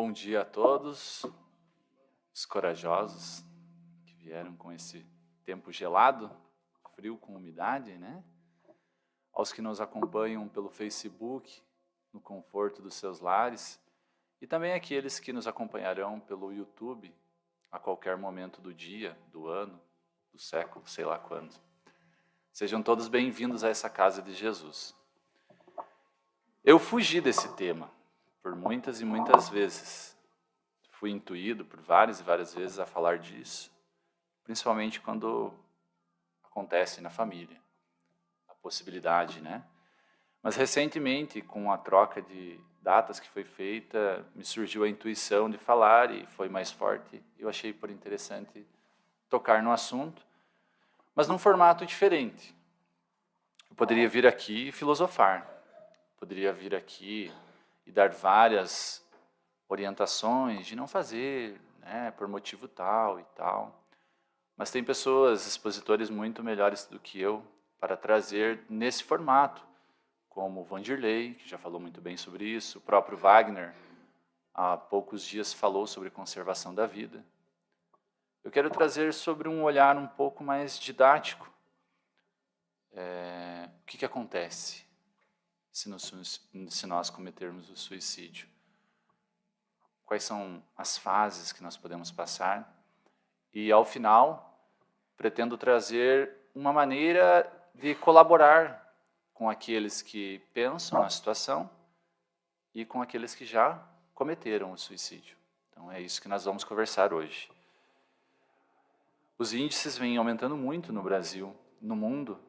Bom dia a todos, os corajosos que vieram com esse tempo gelado, frio com umidade, né? Aos que nos acompanham pelo Facebook, no conforto dos seus lares, e também aqueles que nos acompanharão pelo YouTube a qualquer momento do dia, do ano, do século, sei lá quando. Sejam todos bem-vindos a essa casa de Jesus. Eu fugi desse tema por muitas e muitas vezes. Fui intuído por várias e várias vezes a falar disso, principalmente quando acontece na família, a possibilidade, né? Mas recentemente, com a troca de datas que foi feita, me surgiu a intuição de falar e foi mais forte. Eu achei por interessante tocar no assunto, mas num formato diferente. Eu poderia vir aqui e filosofar, poderia vir aqui e dar várias orientações de não fazer, né, por motivo tal e tal. Mas tem pessoas, expositores muito melhores do que eu, para trazer nesse formato, como o Vanderlei, que já falou muito bem sobre isso, o próprio Wagner, há poucos dias falou sobre conservação da vida. Eu quero trazer sobre um olhar um pouco mais didático. O que acontece se nós cometermos o suicídio? Quais são as fases que nós podemos passar? E, ao final, pretendo trazer uma maneira de colaborar com aqueles que pensam na situação e com aqueles que já cometeram o suicídio. Então, é isso que nós vamos conversar hoje. Os índices vêm aumentando muito no Brasil, no mundo,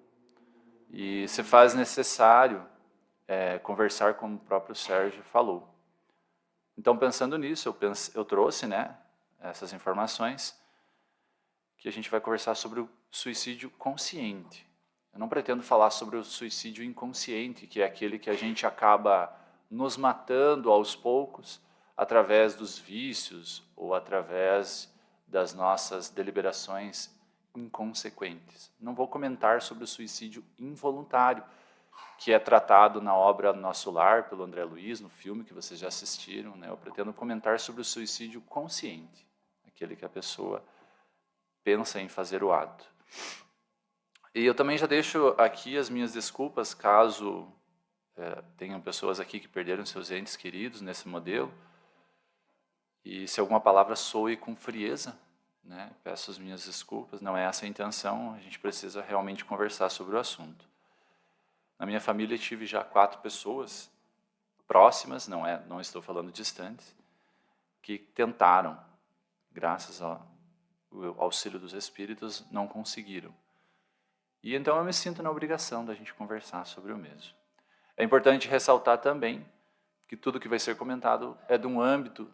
e se faz necessário conversar, como o próprio Sérgio falou. Então, pensando nisso, eu trouxe, né, essas informações, que a gente vai conversar sobre o suicídio consciente. Eu não pretendo falar sobre o suicídio inconsciente, que é aquele que a gente acaba nos matando aos poucos, através dos vícios ou através das nossas deliberações inconsequentes. Não vou comentar sobre o suicídio involuntário, que é tratado na obra Nosso Lar, pelo André Luiz, no filme que vocês já assistiram, né? Eu pretendo comentar sobre o suicídio consciente, aquele que a pessoa pensa em fazer o ato. E eu também já deixo aqui as minhas desculpas, caso tenham pessoas aqui que perderam seus entes queridos nesse modelo, e se alguma palavra soe com frieza, né? Peço as minhas desculpas, não é essa a intenção, a gente precisa realmente conversar sobre o assunto. Na minha família tive já 4 pessoas próximas, não estou falando distantes, que tentaram, graças ao auxílio dos espíritos, não conseguiram. E então eu me sinto na obrigação da gente conversar sobre o mesmo. É importante ressaltar também que tudo que vai ser comentado é de um âmbito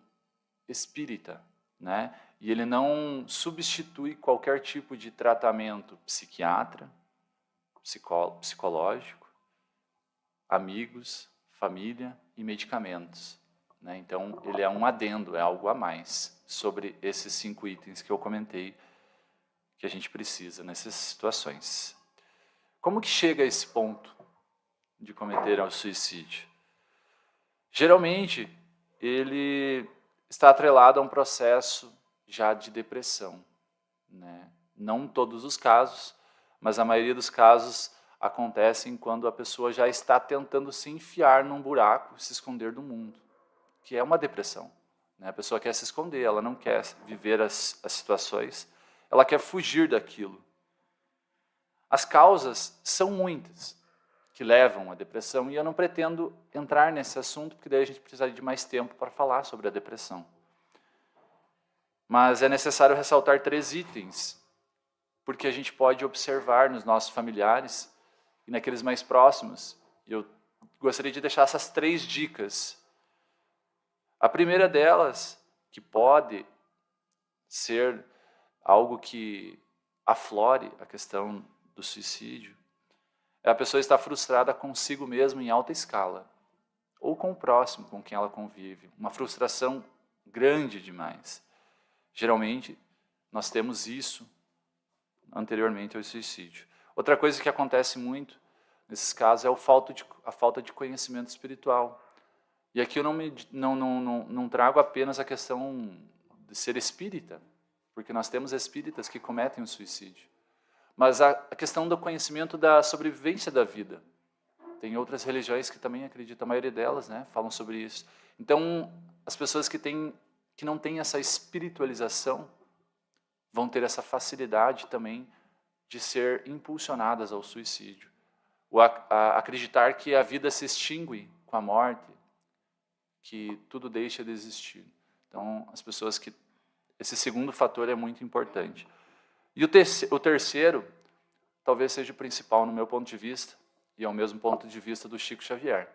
espírita, né? E ele não substitui qualquer tipo de tratamento psiquiatra, psicológico, amigos, família e medicamentos, né? Então, ele é um adendo, é algo a mais sobre esses 5 itens que eu comentei que a gente precisa nessas situações. Como que chega a esse ponto de cometer o suicídio? Geralmente, ele está atrelado a um processo já de depressão, né? Não todos os casos, mas a maioria dos casos acontecem quando a pessoa já está tentando se enfiar num buraco, se esconder do mundo, que é uma depressão, né? A pessoa quer se esconder, ela não quer viver as situações, ela quer fugir daquilo. As causas são muitas que levam à depressão, e eu não pretendo entrar nesse assunto, porque daí a gente precisaria de mais tempo para falar sobre a depressão. Mas é necessário ressaltar 3 itens, porque a gente pode observar nos nossos familiares e naqueles mais próximos. Eu gostaria de deixar essas 3 dicas. A primeira delas, que pode ser algo que aflore a questão do suicídio, é a pessoa estar frustrada consigo mesma em alta escala, ou com o próximo com quem ela convive. Uma frustração grande demais. Geralmente, nós temos isso anteriormente ao suicídio. Outra coisa que acontece muito nesses casos é a falta de conhecimento espiritual. E aqui eu não trago apenas a questão de ser espírita, porque nós temos espíritas que cometem o suicídio, mas a questão do conhecimento da sobrevivência da vida. Tem outras religiões que também acreditam, a maioria delas, né, falam sobre isso. Então, as pessoas que não têm essa espiritualização vão ter essa facilidade também de ser impulsionadas ao suicídio. Ou a acreditar que a vida se extingue com a morte, que tudo deixa de existir. Então, as pessoas que... Esse segundo fator é muito importante. E o terceiro, talvez seja o principal no meu ponto de vista, e é o mesmo ponto de vista do Chico Xavier,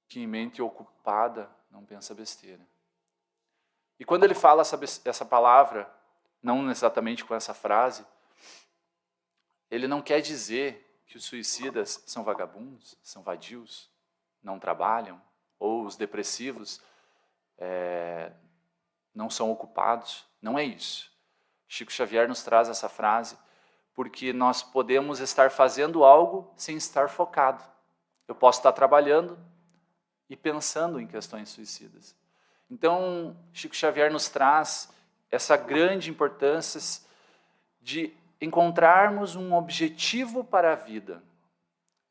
que em mente ocupada não pensa besteira. E quando ele fala essa palavra, não exatamente com essa frase, ele não quer dizer que os suicidas são vagabundos, são vadios, não trabalham, ou os depressivos não são ocupados. Não é isso. Chico Xavier nos traz essa frase porque nós podemos estar fazendo algo sem estar focado. Eu posso estar trabalhando e pensando em questões suicidas. Então, Chico Xavier nos traz essa grande importância de encontrarmos um objetivo para a vida,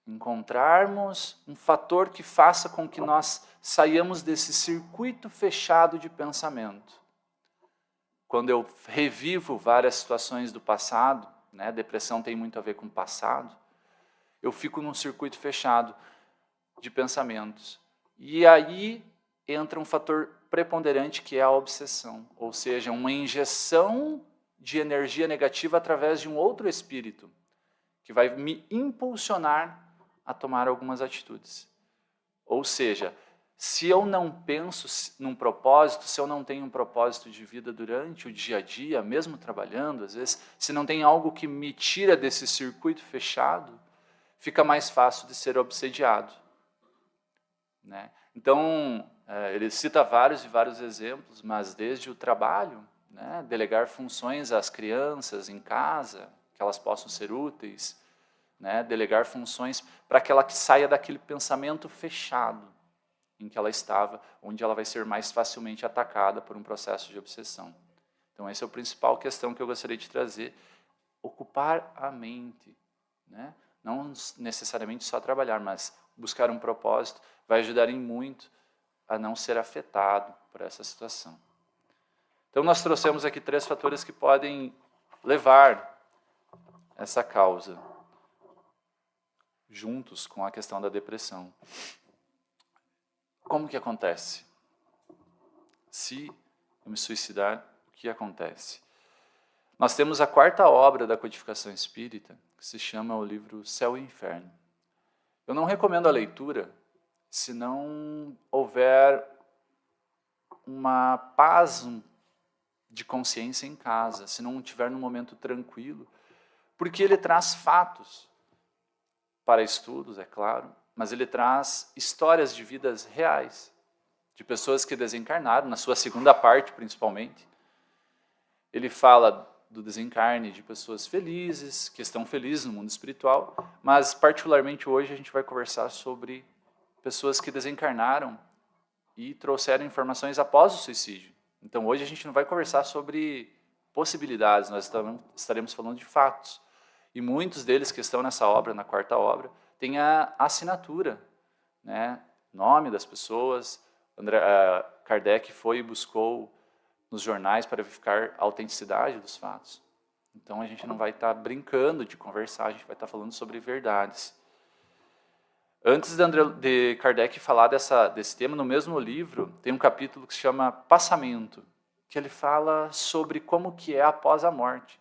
encontrarmos um fator que faça com que nós saiamos desse circuito fechado de pensamento. Quando eu revivo várias situações do passado, né, depressão tem muito a ver com o passado, eu fico num circuito fechado de pensamentos. E aí entra um fator preponderante que é a obsessão, ou seja, uma injeção de energia negativa através de um outro espírito, que vai me impulsionar a tomar algumas atitudes. Ou seja, se eu não penso num propósito, se eu não tenho um propósito de vida durante o dia a dia, mesmo trabalhando, às vezes, se não tem algo que me tira desse circuito fechado, fica mais fácil de ser obsediado. Né? Então, ele cita vários e vários exemplos, mas desde o trabalho, né, delegar funções às crianças em casa, que elas possam ser úteis, né, delegar funções para que ela saia daquele pensamento fechado em que ela estava, onde ela vai ser mais facilmente atacada por um processo de obsessão. Então, essa é a principal questão que eu gostaria de trazer. Ocupar a mente, né? Não necessariamente só trabalhar, mas buscar um propósito vai ajudar em muito a não ser afetado por essa situação. Então, nós trouxemos aqui 3 fatores que podem levar essa causa, juntos com a questão da depressão. Como que acontece? Se eu me suicidar, o que acontece? Nós temos a 4ª obra da codificação espírita, que se chama o livro Céu e Inferno. Eu não recomendo a leitura se não houver uma paz de consciência em casa, se não estiver num momento tranquilo, porque ele traz fatos para estudos, é claro, mas ele traz histórias de vidas reais, de pessoas que desencarnaram, na sua segunda parte principalmente. Ele fala do desencarne de pessoas felizes, que estão felizes no mundo espiritual, mas particularmente hoje a gente vai conversar sobre pessoas que desencarnaram e trouxeram informações após o suicídio. Então hoje a gente não vai conversar sobre possibilidades, nós estaremos falando de fatos. E muitos deles que estão nessa obra, na 4ª obra, tem a assinatura, né? Nome das pessoas. Kardec foi e buscou nos jornais para verificar a autenticidade dos fatos. Então a gente não vai estar brincando de conversar, a gente vai estar falando sobre verdades. Antes de Kardec falar desse tema, no mesmo livro, tem um capítulo que se chama Passamento, que ele fala sobre como que é após a morte,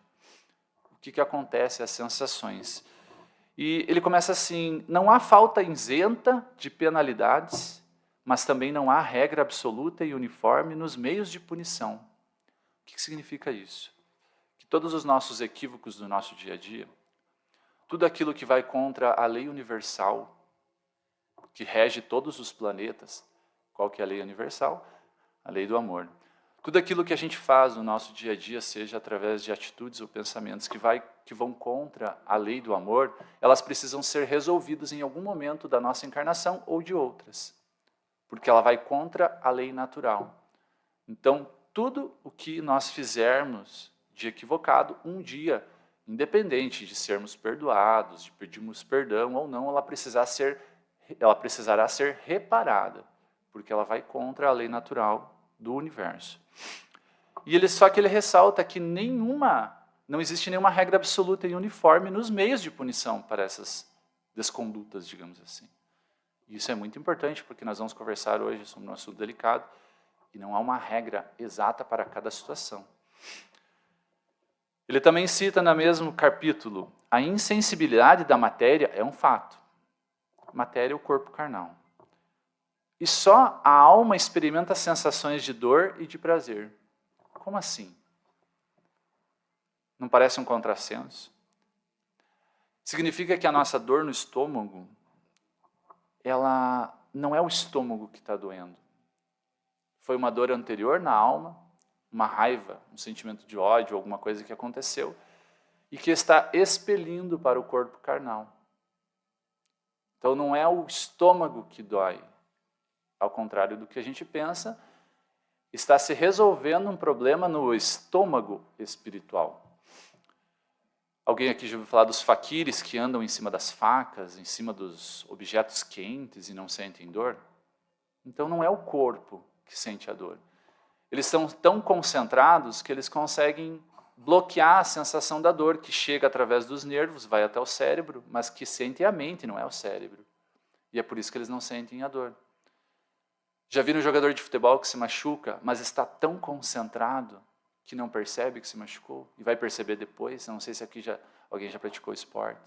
o que acontece, as sensações. E ele começa assim: não há falta isenta de penalidades, mas também não há regra absoluta e uniforme nos meios de punição. O que significa isso? Que todos os nossos equívocos do nosso dia a dia, tudo aquilo que vai contra a lei universal, que rege todos os planetas, qual que é a lei universal? A lei do amor. Tudo aquilo que a gente faz no nosso dia a dia, seja através de atitudes ou pensamentos que vão contra a lei do amor, elas precisam ser resolvidas em algum momento da nossa encarnação ou de outras. porque ela vai contra a lei natural. Então, tudo o que nós fizermos de equivocado, um dia, independente de sermos perdoados, de pedirmos perdão ou não, ela precisará ser reparada, porque ela vai contra a lei natural do universo. Só que ele ressalta que não existe nenhuma regra absoluta e uniforme nos meios de punição para essas descondutas, digamos assim. E isso é muito importante, porque nós vamos conversar hoje sobre um assunto delicado, e não há uma regra exata para cada situação. Ele também cita no mesmo capítulo, a insensibilidade da matéria é um fato. Matéria é o corpo carnal. E só a alma experimenta sensações de dor e de prazer. Como assim? Não parece um contrassenso? Significa que a nossa dor no estômago, ela não é o estômago que está doendo. Foi uma dor anterior na alma, uma raiva, um sentimento de ódio, alguma coisa que aconteceu, e que está expelindo para o corpo carnal. Então não é o estômago que dói, ao contrário do que a gente pensa, está se resolvendo um problema no estômago espiritual. Alguém aqui já ouviu falar dos faquires que andam em cima das facas, em cima dos objetos quentes e não sentem dor? Então não é o corpo que sente a dor. Eles são tão concentrados que eles conseguem bloquear a sensação da dor, que chega através dos nervos, vai até o cérebro, mas que sente a mente, não é o cérebro. E é por isso que eles não sentem a dor. Já viram um jogador de futebol que se machuca, mas está tão concentrado que não percebe que se machucou? E vai perceber depois? Eu não sei se aqui alguém já praticou esporte.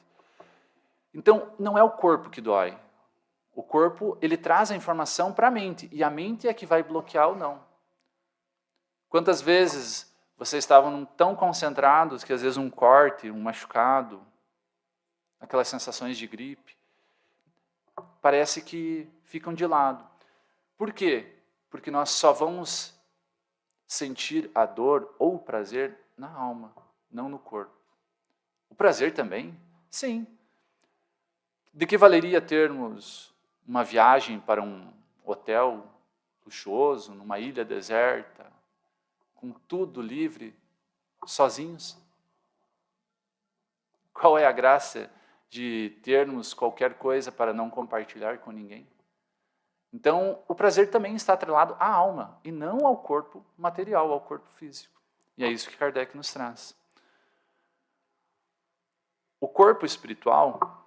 Então, não é o corpo que dói. O corpo, ele traz a informação para a mente, e a mente é que vai bloquear ou não. Quantas vezes vocês estavam tão concentrados que às vezes um corte, um machucado, aquelas sensações de gripe, parece que ficam de lado. Por quê? Porque nós só vamos sentir a dor ou o prazer na alma, não no corpo. O prazer também? Sim. De que valeria termos uma viagem para um hotel luxuoso, numa ilha deserta, com tudo livre, sozinhos? Qual é a graça de termos qualquer coisa para não compartilhar com ninguém? Então, o prazer também está atrelado à alma, e não ao corpo material, ao corpo físico. E é isso que Kardec nos traz. O corpo espiritual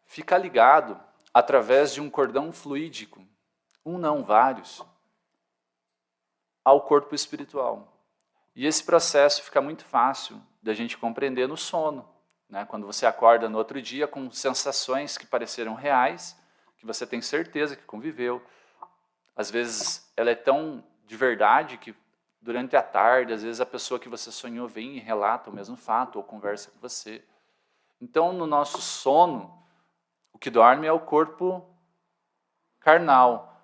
fica ligado através de um cordão fluídico, um não, vários, ao corpo espiritual. E esse processo fica muito fácil da gente compreender no sono, né? Quando você acorda no outro dia com sensações que pareceram reais, que você tem certeza que conviveu. Às vezes ela é tão de verdade que durante a tarde, às vezes a pessoa que você sonhou vem e relata o mesmo fato ou conversa com você. Então, no nosso sono, o que dorme é o corpo carnal,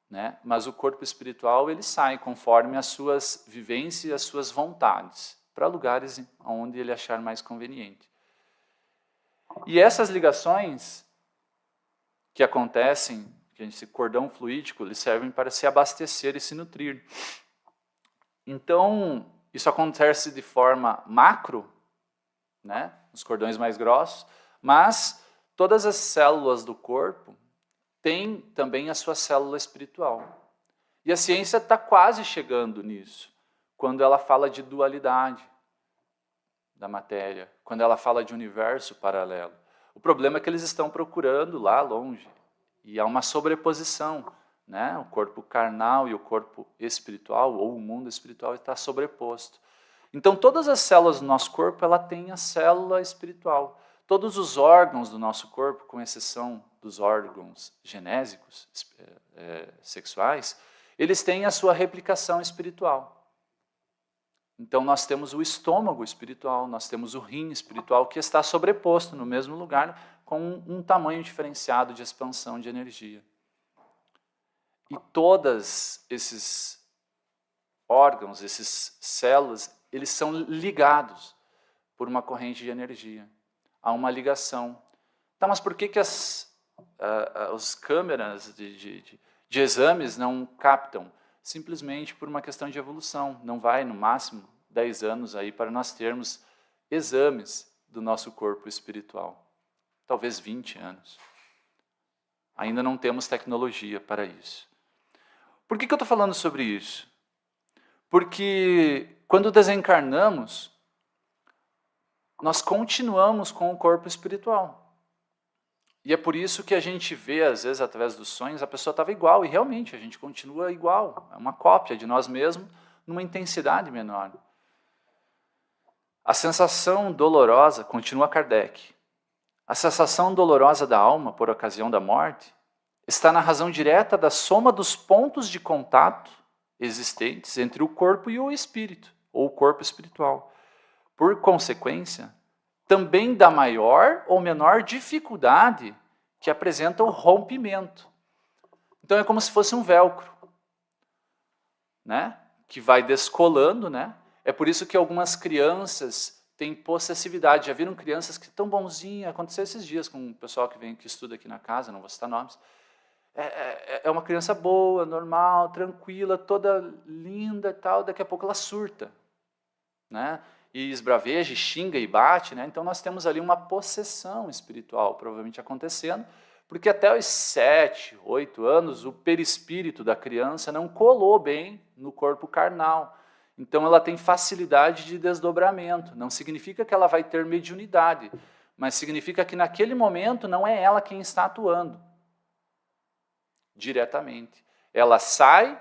né? Mas o corpo espiritual, ele sai conforme as suas vivências e as suas vontades, para lugares onde ele achar mais conveniente. E essas ligações que acontecem, esse cordão fluídico, eles servem para se abastecer e se nutrir. Então, isso acontece de forma macro, né, nos cordões mais grossos, mas todas as células do corpo têm também a sua célula espiritual. E a ciência está quase chegando nisso, quando ela fala de dualidade da matéria, quando ela fala de universo paralelo. O problema é que eles estão procurando lá longe, e há uma sobreposição, né? O corpo carnal e o corpo espiritual, ou o mundo espiritual, está sobreposto. Então, todas as células do nosso corpo, ela tem a célula espiritual. Todos os órgãos do nosso corpo, com exceção dos órgãos genésicos, sexuais, eles têm a sua replicação espiritual. Então, nós temos o estômago espiritual, nós temos o rim espiritual, que está sobreposto no mesmo lugar, com um tamanho diferenciado de expansão de energia. E todos esses órgãos, essas células, eles são ligados por uma corrente de energia. há uma ligação. Tá, mas por que as câmeras de exames não captam? Simplesmente por uma questão de evolução. Não vai, no máximo, 10 anos aí para nós termos exames do nosso corpo espiritual. Talvez 20 anos. Ainda não temos tecnologia para isso. Por que eu estou falando sobre isso? Porque quando desencarnamos, nós continuamos com o corpo espiritual. E é por isso que a gente vê, às vezes, através dos sonhos, a pessoa estava igual, e realmente a gente continua igual. É uma cópia de nós mesmos, numa intensidade menor. A sensação dolorosa, continua Kardec, a sensação dolorosa da alma por ocasião da morte está na razão direta da soma dos pontos de contato existentes entre o corpo e o espírito, ou o corpo espiritual. Por consequência, também da maior ou menor dificuldade que apresenta o rompimento. Então é como se fosse um velcro, né? Que vai descolando, né? É por isso que algumas crianças têm possessividade. Já viram crianças que estão bonzinhas? Aconteceu esses dias com o pessoal que estuda aqui na casa, não vou citar nomes. É uma criança boa, normal, tranquila, toda linda e tal, daqui a pouco ela surta, né? E esbraveja, xinga e bate, né? Então nós temos ali uma possessão espiritual provavelmente acontecendo, porque até os 7, 8 anos o perispírito da criança não colou bem no corpo carnal. Então ela tem facilidade de desdobramento. Não significa que ela vai ter mediunidade, mas significa que naquele momento não é ela quem está atuando diretamente. Ela sai,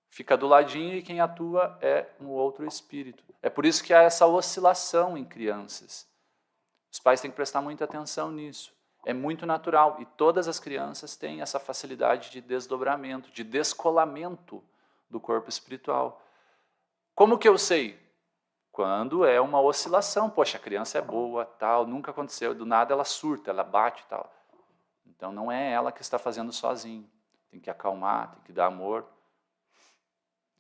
fica do ladinho e quem atua é um outro espírito. É por isso que há essa oscilação em crianças. Os pais têm que prestar muita atenção nisso. É muito natural e todas as crianças têm essa facilidade de desdobramento, de descolamento do corpo espiritual. Como que eu sei? Quando é uma oscilação. Poxa, a criança é boa, tal, nunca aconteceu, do nada ela surta, ela bate e tal. Então não é ela que está fazendo sozinho. Tem que acalmar, tem que dar amor.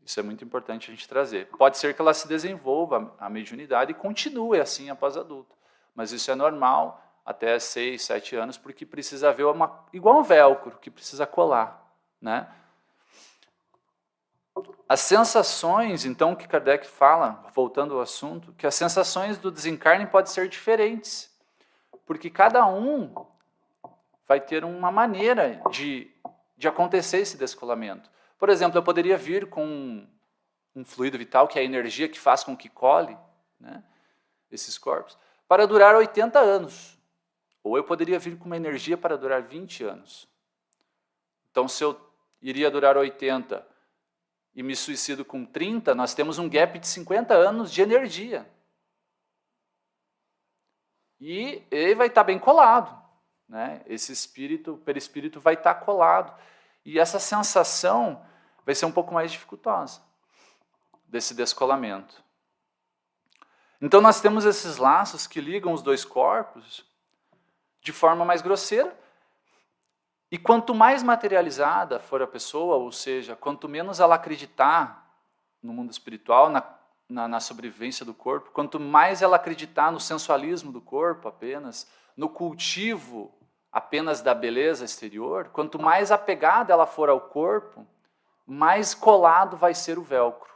Isso é muito importante a gente trazer. Pode ser que ela se desenvolva a mediunidade e continue assim após adulto. Mas isso é normal até 6, 7 anos, porque precisa haver igual um velcro, que precisa colar, né? As sensações, então, que Kardec fala, voltando ao assunto, que as sensações do desencarne podem ser diferentes, porque cada um vai ter uma maneira de acontecer esse descolamento. Por exemplo, eu poderia vir com um fluido vital, que é a energia que faz com que cole, né, esses corpos, para durar 80 anos. Ou eu poderia vir com uma energia para durar 20 anos. Então, se eu iria durar 80 e me suicido com 30, nós temos um gap de 50 anos de energia. E ele vai estar bem colado, né? Esse espírito, o perispírito vai estar colado. E essa sensação vai ser um pouco mais dificultosa desse descolamento. Então nós temos esses laços que ligam os dois corpos de forma mais grosseira, e quanto mais materializada for a pessoa, ou seja, quanto menos ela acreditar no mundo espiritual, na sobrevivência do corpo, quanto mais ela acreditar no sensualismo do corpo apenas, no cultivo apenas da beleza exterior, quanto mais apegada ela for ao corpo, mais colado vai ser o velcro,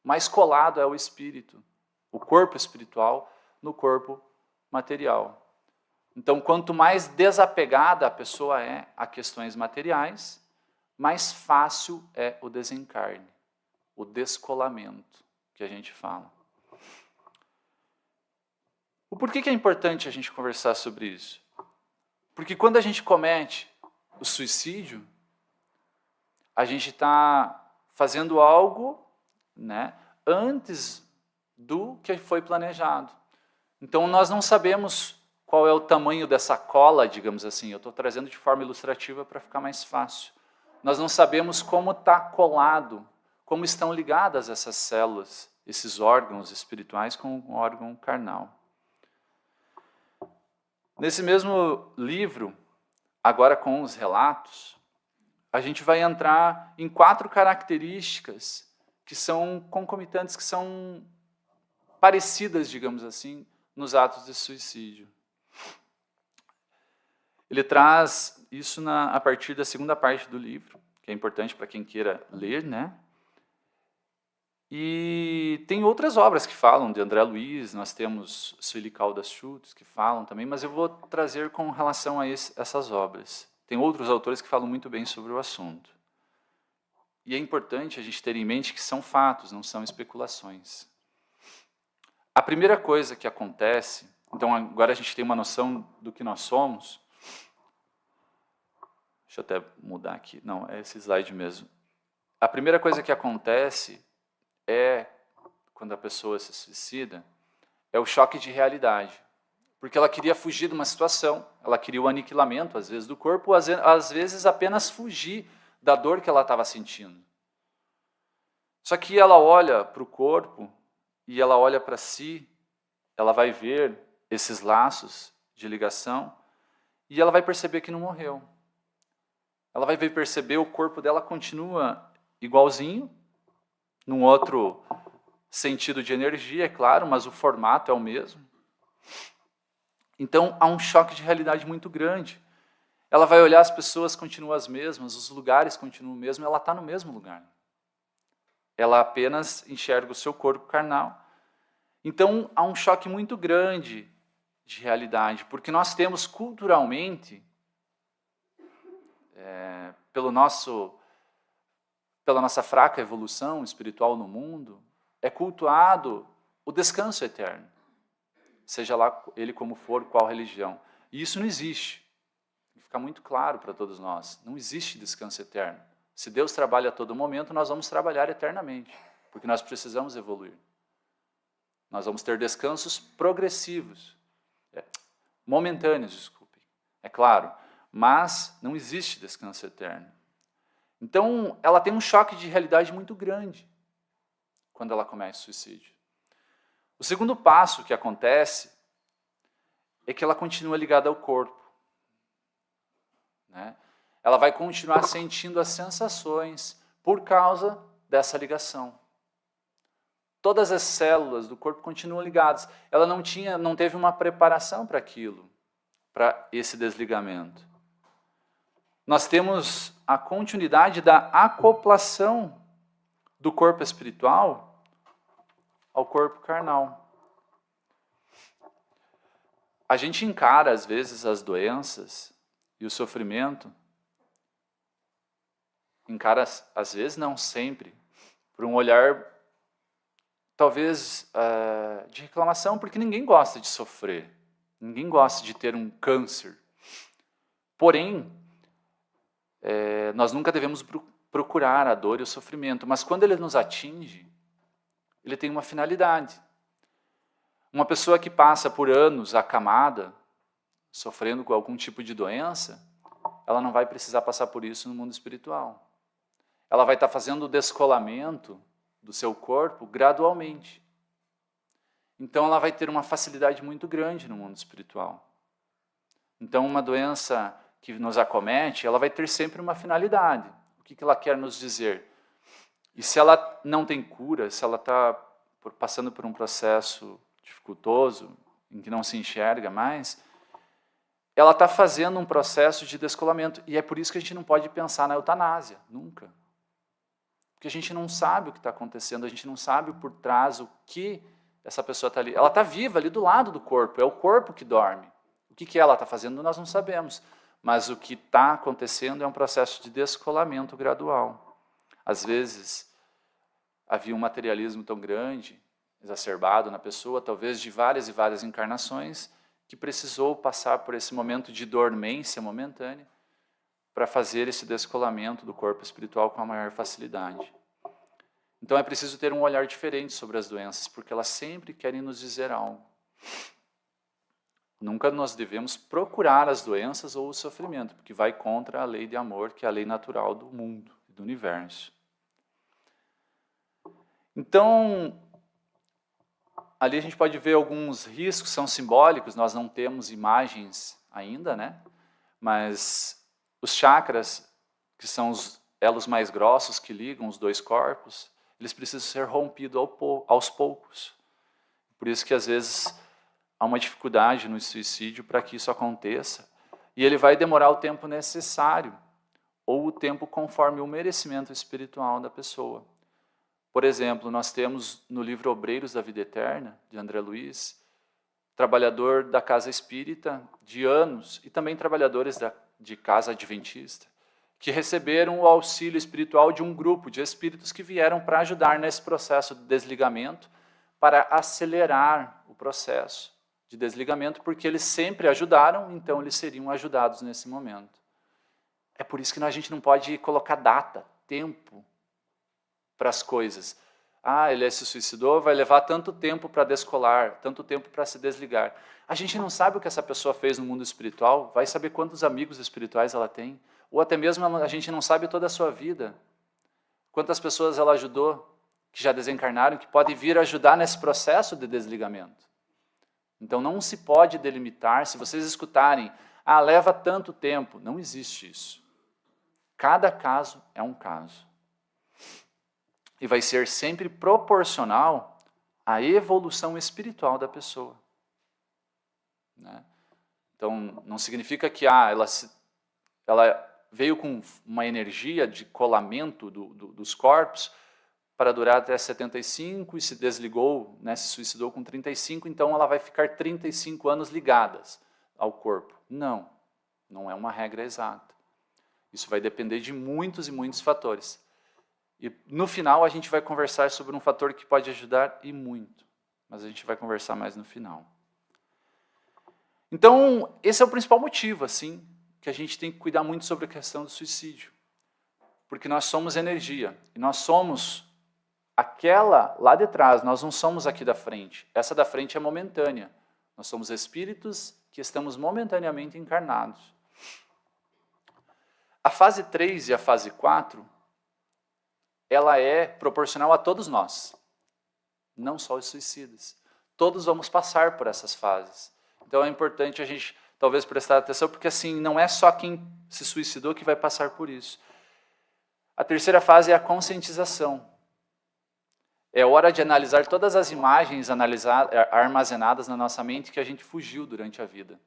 mais colado é o espírito, o corpo espiritual no corpo material. Então, quanto mais desapegada a pessoa é a questões materiais, mais fácil é o desencarne, o descolamento que a gente fala. O porquê que é importante a gente conversar sobre isso? Porque quando a gente comete o suicídio, a gente está fazendo algo, né, antes do que foi planejado. Então, nós não sabemos qual é o tamanho dessa cola, digamos assim. Eu estou trazendo de forma ilustrativa para ficar mais fácil. Nós não sabemos como está colado, como estão ligadas essas células, esses órgãos espirituais com o órgão carnal. Nesse mesmo livro, agora com os relatos, a gente vai entrar em 4 características que são concomitantes, que são parecidas, digamos assim, nos atos de suicídio. Ele traz isso a partir da segunda parte do livro, que é importante para quem queira ler, né? E tem outras obras que falam, de André Luiz, nós temos Sueli Caldas Schultz, que falam também, mas eu vou trazer com relação a essas obras. Tem outros autores que falam muito bem sobre o assunto. E é importante a gente ter em mente que são fatos, não são especulações. A primeira coisa que acontece, então agora a gente tem uma noção do que nós somos. Deixa eu até mudar aqui. Não, é esse slide mesmo. A primeira coisa que acontece quando a pessoa se suicida, é o choque de realidade. Porque ela queria fugir de uma situação, ela queria o aniquilamento, às vezes, do corpo, às vezes apenas fugir da dor que ela estava sentindo. Só que ela olha para o corpo e ela olha para si, ela vai ver esses laços de ligação e ela vai perceber que não morreu. Ela vai perceber o corpo dela continua igualzinho, num outro sentido de energia, é claro, mas o formato é o mesmo. Então, há um choque de realidade muito grande. Ela vai olhar, as pessoas continuam as mesmas, os lugares continuam o mesmo, ela está no mesmo lugar. Ela apenas enxerga o seu corpo carnal. Então, há um choque muito grande de realidade, porque nós temos culturalmente, pela nossa fraca evolução espiritual no mundo, é cultuado o descanso eterno, seja lá ele como for, qual religião. E isso não existe. Fica muito claro para todos nós. Não existe descanso eterno. Se Deus trabalha a todo momento, nós vamos trabalhar eternamente, porque nós precisamos evoluir. Nós vamos ter descansos progressivos, momentâneos, desculpem, é claro, mas não existe descanso eterno. Então, ela tem um choque de realidade muito grande quando ela comete suicídio. O segundo passo que acontece é que ela continua ligada ao corpo. Né? Ela vai continuar sentindo as sensações por causa dessa ligação. Todas as células do corpo continuam ligadas. Ela não teve uma preparação para aquilo, para esse desligamento. Nós temos a continuidade da acoplação do corpo espiritual ao corpo carnal. A gente encara, às vezes, as doenças e o sofrimento, encara, às vezes, não sempre, por um olhar, talvez, de reclamação, porque ninguém gosta de sofrer, ninguém gosta de ter um câncer. Porém, nós nunca devemos procurar a dor e o sofrimento, mas quando ele nos atinge, ele tem uma finalidade. Uma pessoa que passa por anos acamada, sofrendo com algum tipo de doença, ela não vai precisar passar por isso no mundo espiritual. Ela vai estar fazendo o descolamento do seu corpo gradualmente. Então ela vai ter uma facilidade muito grande no mundo espiritual. Então uma doença que nos acomete, ela vai ter sempre uma finalidade. O que ela quer nos dizer? E se ela não tem cura, se ela está passando por um processo dificultoso, em que não se enxerga mais, ela está fazendo um processo de descolamento. E é por isso que a gente não pode pensar na eutanásia, nunca. Porque a gente não sabe o que está acontecendo, a gente não sabe por trás o que essa pessoa está ali. Ela está viva ali do lado do corpo, é o corpo que dorme. O que ela está fazendo nós não sabemos. Mas o que está acontecendo é um processo de descolamento gradual. Às vezes, havia um materialismo tão grande, exacerbado na pessoa, talvez de várias e várias encarnações, que precisou passar por esse momento de dormência momentânea para fazer esse descolamento do corpo espiritual com a maior facilidade. Então é preciso ter um olhar diferente sobre as doenças, porque elas sempre querem nos dizer algo. Nunca nós devemos procurar as doenças ou o sofrimento, porque vai contra a lei de amor, que é a lei natural do mundo, do universo. Então, ali a gente pode ver alguns riscos, são simbólicos, nós não temos imagens ainda, né? Mas os chakras, que são os elos mais grossos que ligam os dois corpos, eles precisam ser rompidos aos poucos. Por isso que às vezes há uma dificuldade no suicídio para que isso aconteça, e ele vai demorar o tempo necessário, ou o tempo conforme o merecimento espiritual da pessoa. Por exemplo, nós temos no livro Obreiros da Vida Eterna, de André Luiz, trabalhador da casa espírita de anos, e também trabalhadores de casa adventista, que receberam o auxílio espiritual de um grupo de espíritos que vieram para ajudar nesse processo de desligamento, para acelerar o processo de desligamento, porque eles sempre ajudaram, então eles seriam ajudados nesse momento. É por isso que a gente não pode colocar data, tempo para as coisas. Ele se suicidou, vai levar tanto tempo para descolar, tanto tempo para se desligar. A gente não sabe o que essa pessoa fez no mundo espiritual, vai saber quantos amigos espirituais ela tem, ou até mesmo a gente não sabe toda a sua vida. Quantas pessoas ela ajudou, que já desencarnaram, que podem vir ajudar nesse processo de desligamento. Então não se pode delimitar, se vocês escutarem, leva tanto tempo, não existe isso. Cada caso é um caso. E vai ser sempre proporcional à evolução espiritual da pessoa. Né? Então, não significa que ela veio com uma energia de colamento dos corpos para durar até 75 e se desligou, né, se suicidou com 35, então ela vai ficar 35 anos ligadas ao corpo. Não, não é uma regra exata. Isso vai depender de muitos e muitos fatores. E no final a gente vai conversar sobre um fator que pode ajudar e muito, mas a gente vai conversar mais no final. Então, esse é o principal motivo, assim, que a gente tem que cuidar muito sobre a questão do suicídio. Porque nós somos energia, e nós somos aquela lá de trás, nós não somos aqui da frente. Essa da frente é momentânea. Nós somos espíritos que estamos momentaneamente encarnados. A fase 3 e a fase 4, ela é proporcional a todos nós, não só os suicidas. Todos vamos passar por essas fases. Então é importante a gente talvez prestar atenção, porque assim, não é só quem se suicidou que vai passar por isso. A terceira fase é a conscientização. É hora de analisar todas as imagens armazenadas na nossa mente que a gente fugiu durante a vida.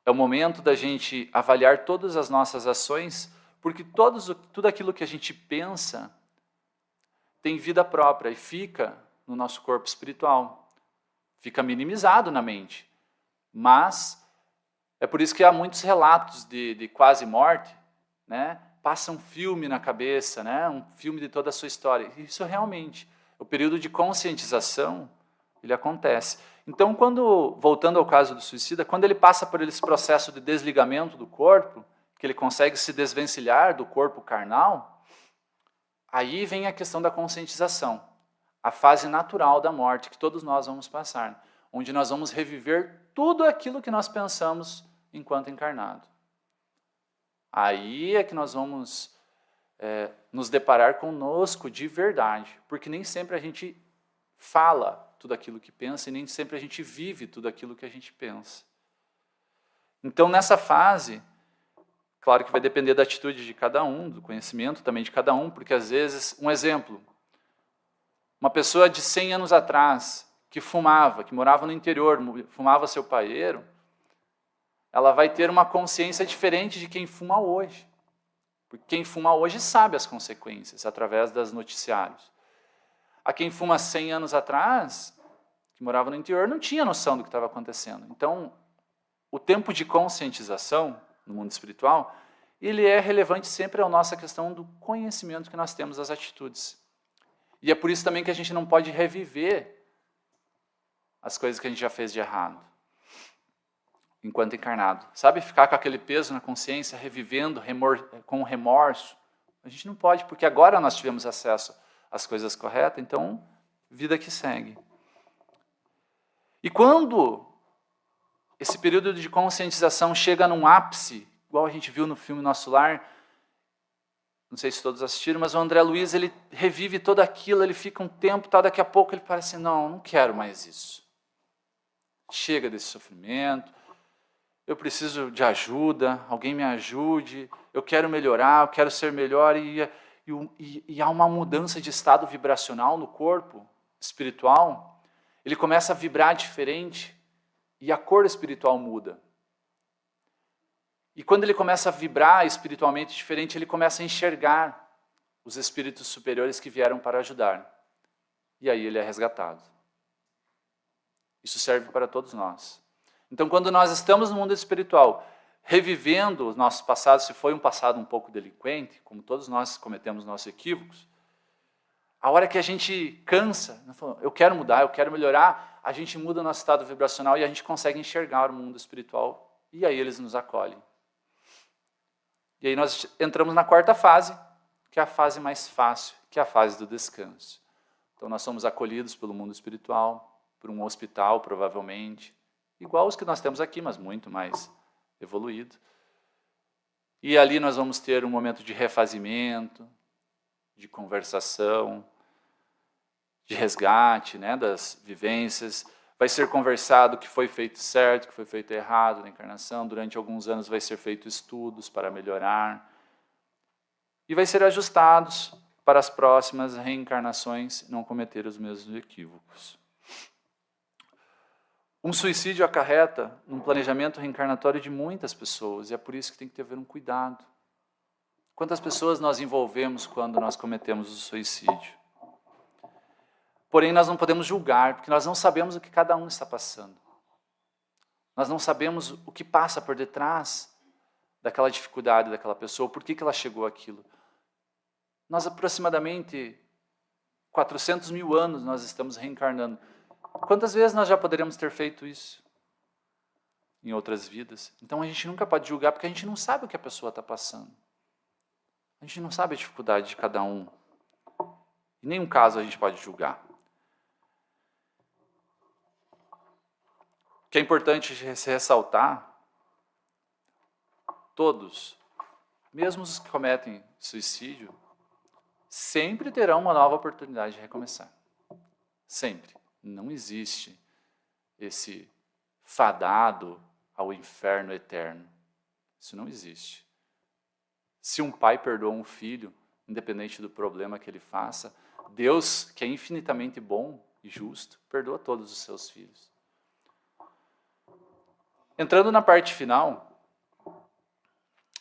É o momento da gente avaliar todas as nossas ações, porque tudo aquilo que a gente pensa tem vida própria e fica no nosso corpo espiritual. Fica minimizado na mente. Mas é por isso que há muitos relatos de quase morte, né? Passa um filme na cabeça, né? Um filme de toda a sua história. Isso realmente, o período de conscientização, ele acontece. Então, voltando ao caso do suicida, quando ele passa por esse processo de desligamento do corpo, que ele consegue se desvencilhar do corpo carnal, aí vem a questão da conscientização, a fase natural da morte que todos nós vamos passar, onde nós vamos reviver tudo aquilo que nós pensamos enquanto encarnado. Aí é que nós vamos nos deparar conosco de verdade, porque nem sempre a gente fala tudo aquilo que pensa e nem sempre a gente vive tudo aquilo que a gente pensa. Então, nessa fase, claro que vai depender da atitude de cada um, do conhecimento também de cada um, porque às vezes, um exemplo, uma pessoa de 100 anos atrás, que fumava, que morava no interior, fumava seu paeiro, ela vai ter uma consciência diferente de quem fuma hoje. Porque quem fuma hoje sabe as consequências, através dos noticiários. A quem fuma 100 anos atrás, que morava no interior, não tinha noção do que estava acontecendo. Então, o tempo de conscientização no mundo espiritual, ele é relevante sempre à nossa questão do conhecimento que nós temos das atitudes. E é por isso também que a gente não pode reviver as coisas que a gente já fez de errado, enquanto encarnado. Sabe, ficar com aquele peso na consciência, revivendo, com remorso. A gente não pode, porque agora nós tivemos acesso às coisas corretas, então, vida que segue. E quando esse período de conscientização chega num ápice, igual a gente viu no filme Nosso Lar, não sei se todos assistiram, mas o André Luiz, ele revive tudo aquilo, ele fica um tempo, daqui a pouco ele parece, não quero mais isso. Chega desse sofrimento, eu preciso de ajuda, alguém me ajude, eu quero melhorar, eu quero ser melhor, e há uma mudança de estado vibracional no corpo espiritual, ele começa a vibrar diferente, e a cor espiritual muda. E quando ele começa a vibrar espiritualmente diferente, ele começa a enxergar os espíritos superiores que vieram para ajudar. E aí ele é resgatado. Isso serve para todos nós. Então, quando nós estamos no mundo espiritual, revivendo o nosso passado, se foi um passado um pouco delinquente, como todos nós cometemos nossos equívocos, a hora que a gente cansa, eu quero mudar, eu quero melhorar, a gente muda o nosso estado vibracional e a gente consegue enxergar o mundo espiritual. E aí eles nos acolhem. E aí nós entramos na quarta fase, que é a fase mais fácil, que é a fase do descanso. Então nós somos acolhidos pelo mundo espiritual, por um hospital provavelmente, igual os que nós temos aqui, mas muito mais evoluído. E ali nós vamos ter um momento de refazimento, de conversação, de resgate, né, das vivências. Vai ser conversado o que foi feito certo, o que foi feito errado na encarnação. Durante alguns anos vai ser feito estudos para melhorar. E vai ser ajustados para as próximas reencarnações não cometer os mesmos equívocos. Um suicídio acarreta um planejamento reencarnatório de muitas pessoas, e é por isso que tem que ter um cuidado. Quantas pessoas nós envolvemos quando nós cometemos o suicídio? Porém, nós não podemos julgar, porque nós não sabemos o que cada um está passando. Nós não sabemos o que passa por detrás daquela dificuldade daquela pessoa, por que ela chegou àquilo. Nós, aproximadamente 400 mil anos, nós estamos reencarnando. Quantas vezes nós já poderíamos ter feito isso em outras vidas? Então, a gente nunca pode julgar, porque a gente não sabe o que a pessoa está passando. A gente não sabe a dificuldade de cada um. Em nenhum caso a gente pode julgar. O que é importante se ressaltar, todos, mesmo os que cometem suicídio, sempre terão uma nova oportunidade de recomeçar. Sempre. Não existe esse fadado ao inferno eterno. Isso não existe. Se um pai perdoa um filho, independente do problema que ele faça, Deus, que é infinitamente bom e justo, perdoa todos os seus filhos. Entrando na parte final,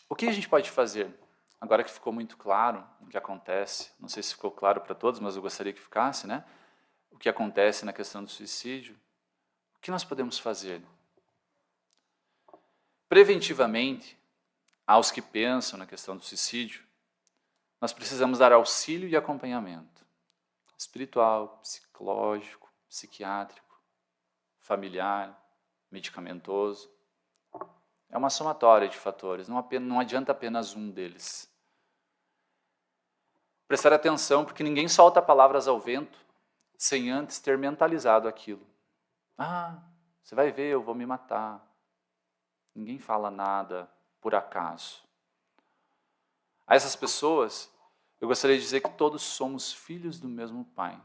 o que a gente pode fazer? Agora que ficou muito claro o que acontece, não sei se ficou claro para todos, mas eu gostaria que ficasse, né? O que acontece na questão do suicídio, o que nós podemos fazer? Preventivamente, aos que pensam na questão do suicídio, nós precisamos dar auxílio e acompanhamento espiritual, psicológico, psiquiátrico, familiar, medicamentoso. É uma somatória de fatores, não adianta apenas um deles. Prestar atenção, porque ninguém solta palavras ao vento sem antes ter mentalizado aquilo. Ah, você vai ver, eu vou me matar. Ninguém fala nada por acaso. A essas pessoas, eu gostaria de dizer que todos somos filhos do mesmo Pai.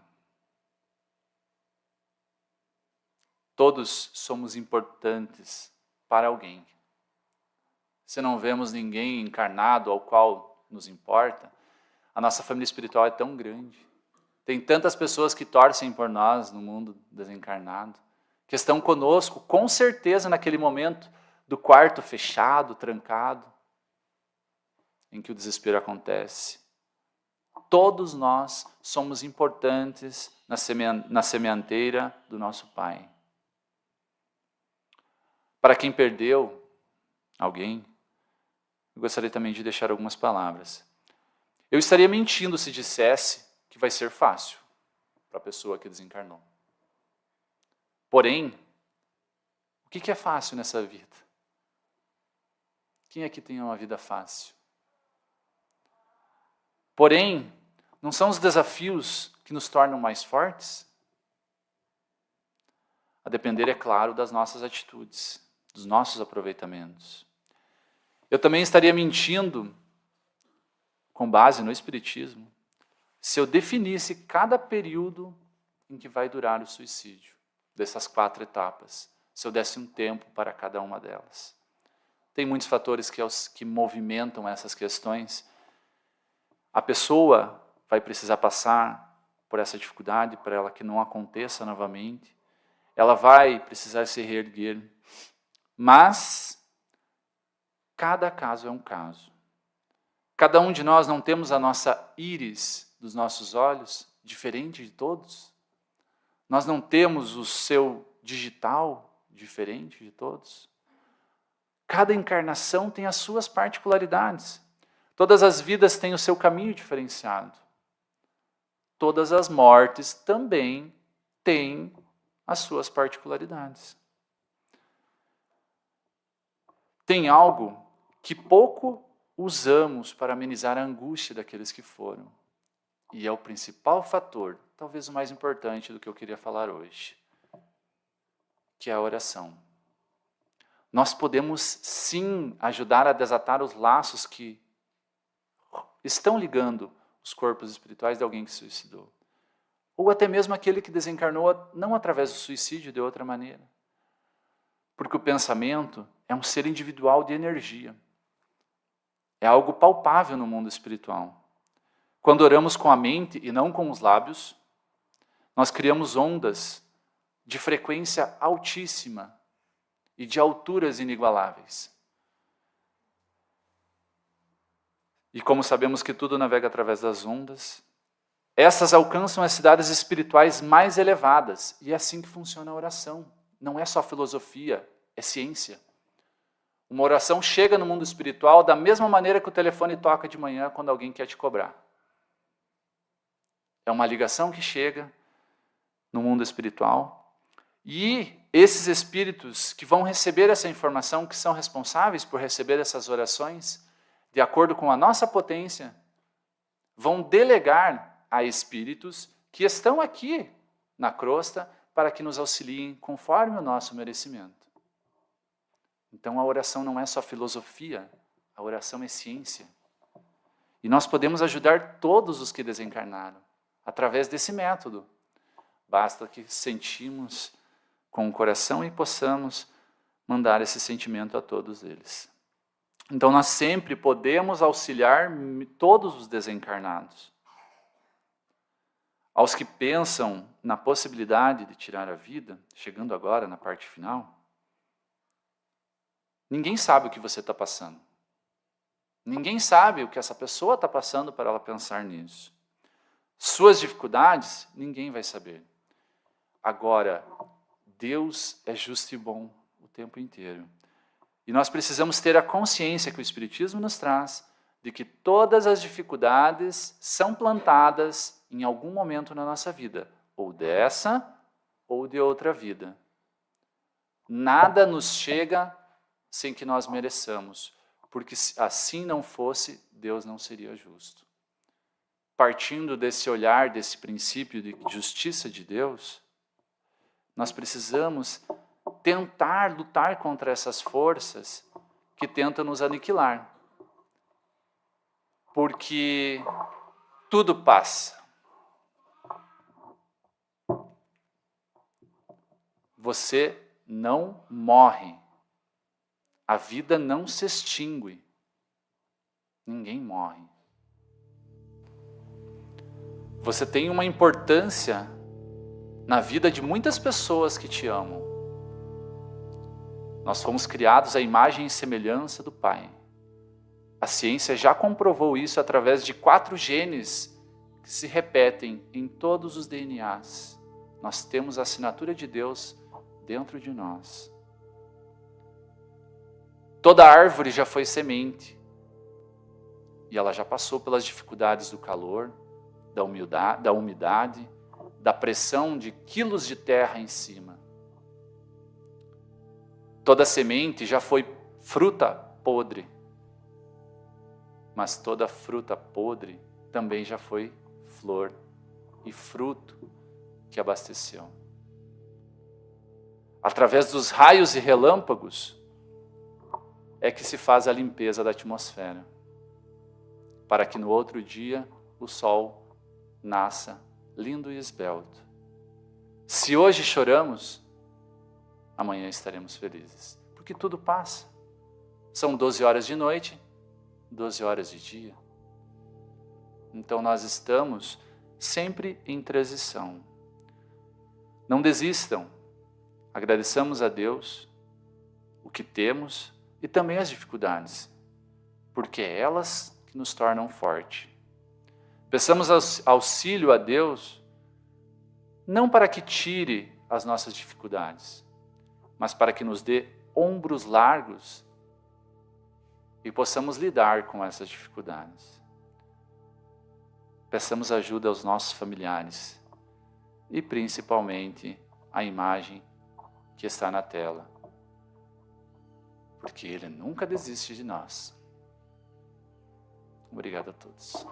Todos somos importantes para alguém. Se não vemos ninguém encarnado ao qual nos importa, a nossa família espiritual é tão grande. Tem tantas pessoas que torcem por nós no mundo desencarnado, que estão conosco, com certeza, naquele momento do quarto fechado, trancado, em que o desespero acontece. Todos nós somos importantes na sementeira do nosso Pai. Para quem perdeu alguém, eu gostaria também de deixar algumas palavras. Eu estaria mentindo se dissesse que vai ser fácil para a pessoa que desencarnou. Porém, o que é fácil nessa vida? Quem aqui tem uma vida fácil? Porém, não são os desafios que nos tornam mais fortes? A depender, é claro, das nossas atitudes, dos nossos aproveitamentos. Eu também estaria mentindo, com base no Espiritismo, se eu definisse cada período em que vai durar o suicídio, dessas 4 etapas, se eu desse um tempo para cada uma delas. Tem muitos fatores que movimentam essas questões. A pessoa vai precisar passar por essa dificuldade para ela que não aconteça novamente. ela vai precisar se reerguer. Mas cada caso é um caso. Cada um de nós não temos a nossa íris dos nossos olhos diferente de todos. Nós não temos o seu digital diferente de todos. Cada encarnação tem as suas particularidades. Todas as vidas têm o seu caminho diferenciado. Todas as mortes também têm as suas particularidades. Tem algo que pouco usamos para amenizar a angústia daqueles que foram. E é o principal fator, talvez o mais importante do que eu queria falar hoje, que é a oração. Nós podemos sim ajudar a desatar os laços que estão ligando os corpos espirituais de alguém que se suicidou. Ou até mesmo aquele que desencarnou não através do suicídio, de outra maneira. Porque o pensamento é um ser individual de energia. É algo palpável no mundo espiritual. Quando oramos com a mente e não com os lábios, nós criamos ondas de frequência altíssima e de alturas inigualáveis. E como sabemos que tudo navega através das ondas, essas alcançam as cidades espirituais mais elevadas. E é assim que funciona a oração. Não é só filosofia, é ciência. Uma oração chega no mundo espiritual da mesma maneira que o telefone toca de manhã quando alguém quer te cobrar. É uma ligação que chega no mundo espiritual. E esses espíritos que vão receber essa informação, que são responsáveis por receber essas orações, de acordo com a nossa potência, vão delegar a espíritos que estão aqui na crosta para que nos auxiliem conforme o nosso merecimento. Então a oração não é só filosofia, a oração é ciência. E nós podemos ajudar todos os que desencarnaram através desse método. Basta que sentimos com o coração e possamos mandar esse sentimento a todos eles. Então nós sempre podemos auxiliar todos os desencarnados. Aos que pensam na possibilidade de tirar a vida, chegando agora na parte final, ninguém sabe o que você está passando. Ninguém sabe o que essa pessoa está passando para ela pensar nisso. Suas dificuldades, ninguém vai saber. Agora, Deus é justo e bom o tempo inteiro. E nós precisamos ter a consciência que o Espiritismo nos traz de que todas as dificuldades são plantadas em algum momento na nossa vida, ou dessa ou de outra vida. Nada nos chega sem que nós mereçamos, porque se assim não fosse, Deus não seria justo. Partindo desse olhar, desse princípio de justiça de Deus, nós precisamos tentar lutar contra essas forças que tentam nos aniquilar. Porque tudo passa. Você não morre. A vida não se extingue. Ninguém morre. Você tem uma importância na vida de muitas pessoas que te amam. Nós fomos criados à imagem e semelhança do Pai. A ciência já comprovou isso através de 4 genes que se repetem em todos os DNAs. Nós temos a assinatura de Deus dentro de nós. Toda árvore já foi semente. E ela já passou pelas dificuldades do calor, da umidade, da pressão de quilos de terra em cima. Toda semente já foi fruta podre. Mas toda fruta podre também já foi flor e fruto que abasteceu. Através dos raios e relâmpagos é que se faz a limpeza da atmosfera, para que no outro dia o sol nasça lindo e esbelto. Se hoje choramos, amanhã estaremos felizes, porque tudo passa. São 12 horas de noite, 12 horas de dia. Então nós estamos sempre em transição. Não desistam, Agradeçamos a Deus o que temos e também as dificuldades, porque é elas que nos tornam fortes. Peçamos auxílio a Deus, não para que tire as nossas dificuldades, mas para que nos dê ombros largos e possamos lidar com essas dificuldades. Peçamos ajuda aos nossos familiares e principalmente a imagem que está na tela, porque Ele nunca desiste de nós. Obrigado a todos.